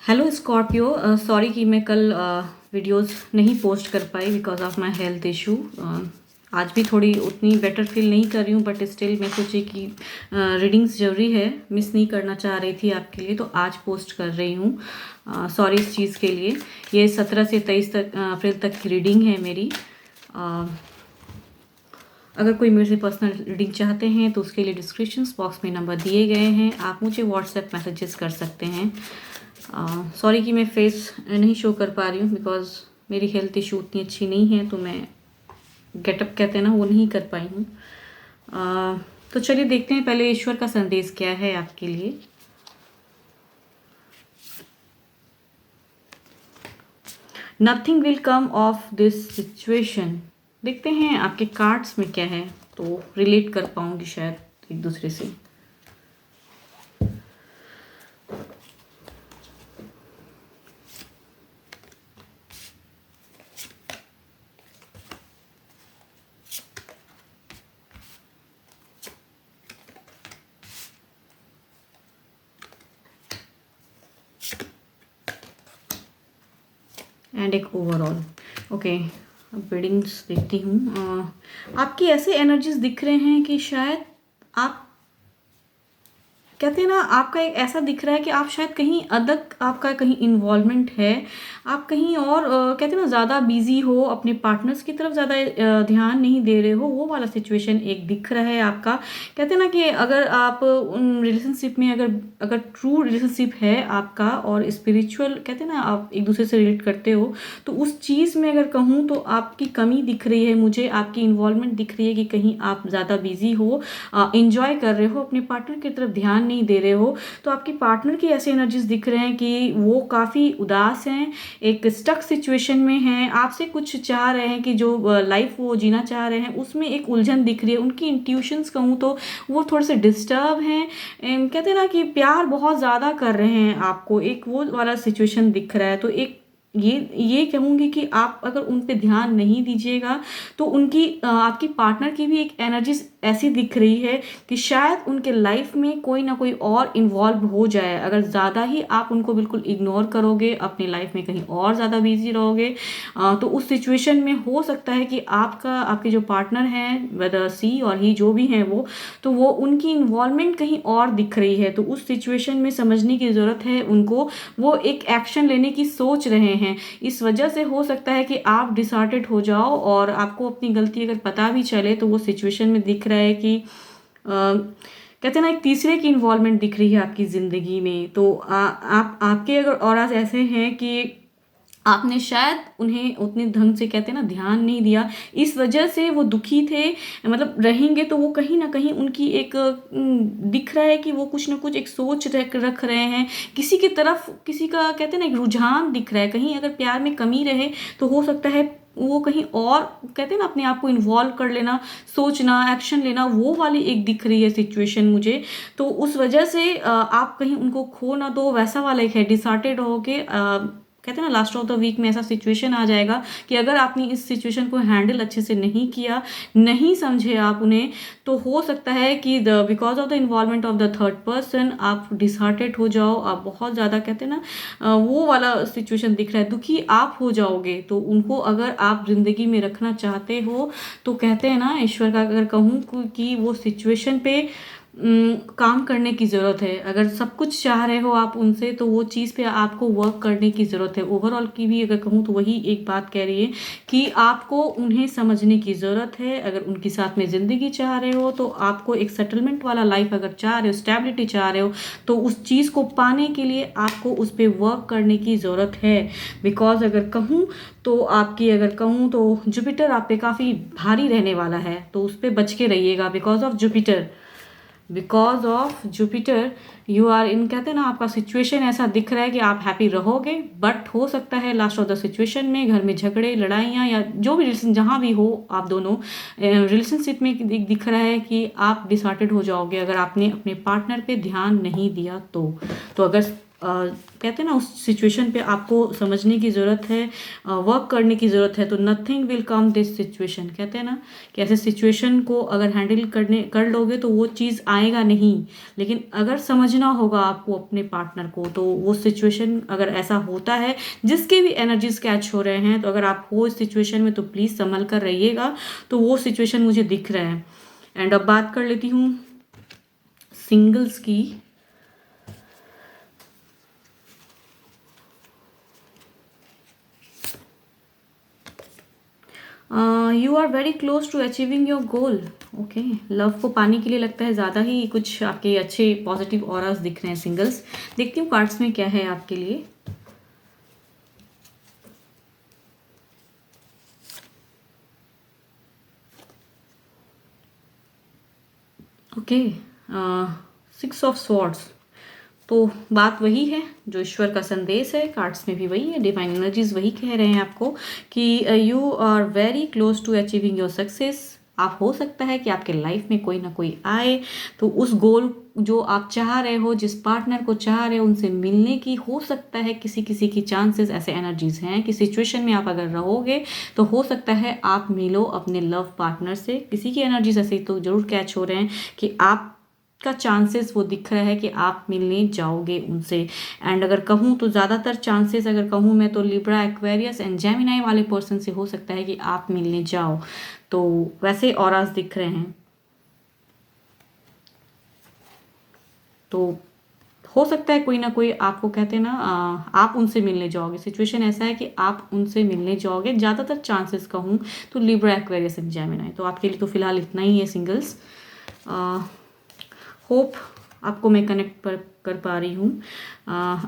Hello Scorpio, sorry कि मैं कल वीडियोस नहीं पोस्ट कर पाई because of my health issue. आज भी थोड़ी उतनी बेटर फील नहीं कर रही हूँ, बट स्टिल मैं सोची कि रीडिंग्स ज़रूरी है, मिस नहीं करना चाह रही थी आपके लिए, तो आज पोस्ट कर रही हूँ। सॉरी इस चीज़ के लिए। ये 17 से 23 अप्रैल तक की रीडिंग है मेरी। अगर कोई मेरे से पर्सनल रीडिंग चाहते हैं तो उसके लिए डिस्क्रिप्शन बॉक्स में नंबर दिए गए हैं, आप मुझे व्हाट्सएप मैसेजेस कर सकते हैं। सॉरी कि मैं फेस नहीं शो कर पा रही हूँ बिकॉज मेरी हेल्थ इशू उतनी अच्छी नहीं है, तो मैं गेटअप कहते हैं ना वो नहीं कर पाई हूँ। तो चलिए देखते हैं पहले ईश्वर का संदेश क्या है आपके लिए। Nothing will come of this situation. देखते हैं आपके कार्ड्स में क्या है, तो रिलेट कर पाऊंगी शायद एक दूसरे से। एंड एक ओवरऑल। ओके, अब रीडिंग्स देखती हूँ। आपकी ऐसे एनर्जीज दिख रहे हैं कि शायद आप कहते हैं ना, आपका एक ऐसा दिख रहा है कि आप शायद कहीं अलग, आपका कहीं इन्वॉल्वमेंट है, आप कहीं और कहते हैं ना ज़्यादा बिजी हो, अपने पार्टनर्स की तरफ ज़्यादा ध्यान नहीं दे रहे हो, वो वाला सिचुएशन एक दिख रहा है आपका। कहते हैं ना कि अगर आप उन रिलेशनशिप में अगर अगर ट्रू रिलेशनशिप है आपका और स्पिरिचुअल कहते हैं ना आप एक दूसरे से रिलेट करते हो, तो उस चीज़ में अगर कहूँ तो आपकी कमी दिख रही है मुझे, आपकी इन्वॉल्वमेंट दिख रही है कि कहीं आप ज़्यादा बिजी हो, इंजॉय कर रहे हो, अपने पार्टनर की तरफ ध्यान नहीं दे रहे हो। तो आपकी पार्टनर की ऐसे एनर्जीज दिख रहे हैं कि वो काफ़ी उदास हैं, एक स्टक सिचुएशन में हैं, आपसे कुछ चाह रहे हैं कि जो लाइफ वो जीना चाह रहे हैं उसमें एक उलझन दिख रही है। उनकी इंट्यूशंस कहूँ तो वो थोड़े से डिस्टर्ब हैं। कहते हैं ना कि प्यार बहुत ज़्यादा कर रहे हैं आपको, एक वो वाला सिचुएशन दिख रहा है। तो एक ये कहूँगी कि आप अगर उन पे ध्यान नहीं दीजिएगा तो उनकी आपकी पार्टनर की भी एक एनर्जी ऐसी दिख रही है कि शायद उनके लाइफ में कोई ना कोई और इन्वॉल्व हो जाए। अगर ज़्यादा ही आप उनको बिल्कुल इग्नोर करोगे, अपनी लाइफ में कहीं और ज़्यादा बिजी रहोगे, तो उस सिचुएशन में हो सकता है कि आपके जो पार्टनर हैं, वेदर सी और ही जो भी हैं वो, तो वो उनकी इन्वॉल्वमेंट कहीं और दिख रही है। तो उस सिचुएशन में समझने की ज़रूरत है उनको, वो एक एक्शन लेने की सोच रहे हैं। इस वजह से हो सकता है कि आप डिसहार्टेड हो जाओ और आपको अपनी गलती अगर पता भी चले तो वो सिचुएशन में दिख रहा है कि कहते हैं ना एक तीसरे की इन्वॉल्वमेंट दिख रही है आपकी ज़िंदगी में। तो आपके अगर ऑरास ऐसे हैं कि आपने शायद उन्हें उतने ढंग से कहते हैं ना ध्यान नहीं दिया, इस वजह से वो दुखी थे, मतलब रहेंगे तो वो कहीं ना कहीं उनकी एक दिख रहा है कि वो कुछ ना कुछ एक सोच रख रहे हैं किसी की तरफ, किसी का कहते हैं ना एक रुझान दिख रहा है। कहीं अगर प्यार में कमी रहे तो हो सकता है वो कहीं और कहते हैं ना अपने आप को इन्वॉल्व कर लेना, सोचना, एक्शन लेना, वो वाली एक दिख रही है सिचुएशन मुझे। तो उस वजह से आप कहीं उनको खो ना दो, वैसा वाला एक है, डिसहार्टेड होके कहते हैं ना लास्ट ऑफ द वीक में ऐसा सिचुएशन आ जाएगा कि अगर आपने इस सिचुएशन को हैंडल अच्छे से नहीं किया, नहीं समझे आप उन्हें, तो हो सकता है कि because of the involvement of the third person आप डिसहार्टेड हो जाओ, आप बहुत ज़्यादा कहते हैं ना वो वाला सिचुएशन दिख रहा है, दुखी आप हो जाओगे। तो उनको अगर आप ज़िंदगी में रखना चाहते हो तो कहते हैं ना ईश्वर का अगर कहूँ कि वो सिचुएशन पे काम करने की ज़रूरत है। अगर सब कुछ चाह रहे हो आप उनसे तो वो चीज़ पे आपको वर्क करने की ज़रूरत है। ओवरऑल की भी अगर कहूँ तो वही एक बात कह रही है कि आपको उन्हें समझने की ज़रूरत है। अगर उनके साथ में ज़िंदगी चाह रहे हो तो आपको एक सेटलमेंट वाला लाइफ अगर चाह रहे हो, स्टेबिलिटी चाह रहे हो, तो उस चीज़ को पाने के लिए आपको उस पर वर्क करने की ज़रूरत है। बिकॉज अगर कहूँ तो आपकी अगर कहूँ तो जुपिटर आप पे काफ़ी भारी रहने वाला है, तो उस पर बच के रहिएगा। Because of Jupiter you are in, कहते हैं ना आपका सिचुएशन ऐसा दिख रहा है कि आप हैप्पी रहोगे, बट हो सकता है लास्ट ऑफ द सिचुएशन में घर में झगड़े, लड़ाइयाँ या जो भी रिलेशन जहाँ भी हो आप दोनों रिलेशनशिप में दिख रहा है कि आप डिसहार्टेड हो जाओगे अगर आपने अपने पार्टनर पे ध्यान नहीं दिया तो अगर कहते हैं ना, उस सिचुएशन पे आपको समझने की ज़रूरत है, वर्क करने की ज़रूरत है, तो nothing will come this situation. कहते हैं ना कि ऐसे सिचुएशन को अगर हैंडल कर लोगे तो वो चीज़ आएगा नहीं, लेकिन अगर समझना होगा आपको अपने पार्टनर को, तो वो सिचुएशन अगर ऐसा होता है, जिसके भी एनर्जीज कैच हो रहे हैं, तो अगर आप हो इस सिचुएशन में तो प्लीज़ संभल कर रहिएगा। तो वो सिचुएशन मुझे दिख रहा है। एंड अब बात कर लेती हूँ सिंगल्स की। You are very close to achieving your goal. Okay, love को पाने के लिए लगता है ज़्यादा ही कुछ आपके अच्छे पॉजिटिव ऑरास दिख रहे हैं सिंगल्स। देखती हूँ कार्ड्स में क्या है आपके लिए। Okay, 6 of swords. तो बात वही है जो ईश्वर का संदेश है, कार्ड्स में भी वही है, डिवाइन एनर्जीज वही कह रहे हैं आपको कि you are very close to achieving your success. आप, हो सकता है कि आपके लाइफ में कोई ना कोई आए, तो उस गोल जो आप चाह रहे हो, जिस पार्टनर को चाह रहे हो, उनसे मिलने की हो सकता है किसी किसी की चांसेस ऐसे एनर्जीज हैं कि सिचुएशन में आप अगर रहोगे तो हो सकता है आप मिलो अपने लव पार्टनर से। किसी की एनर्जीज ऐसे तो जरूर कैच हो रहे हैं कि आप का चांसेस वो दिख रहा है कि आप मिलने जाओगे उनसे। एंड अगर कहूँ तो ज़्यादातर चांसेस अगर कहूँ मैं तो लिब्रा, एक्वेरियस एंड जेमिनाई वाले पर्सन से हो सकता है कि आप मिलने जाओ। तो वैसे ऑरास दिख रहे हैं, तो हो सकता है कोई ना कोई आपको, कहते हैं ना, आप उनसे मिलने जाओगे। सिचुएशन ऐसा है कि आप उनसे मिलने जाओगे, ज़्यादातर चांसेस कहूँ तो लिब्रा, एक्वेरियस एंड जेमिनाई। तो आपके लिए तो फिलहाल इतना ही है सिंगल्स। होप आपको मैं कनेक्ट कर पा रही हूँ।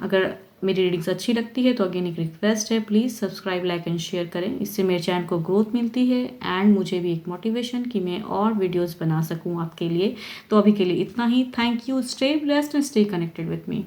अगर मेरी रीडिंग्स अच्छी लगती है तो अगेन एक रिक्वेस्ट है, please subscribe, like and share करें। इससे मेरे चैनल को ग्रोथ मिलती है एंड मुझे भी एक मोटिवेशन कि मैं और वीडियोस बना सकूँ आपके लिए। तो अभी के लिए इतना ही। Thank you, stay blessed and stay connected with me.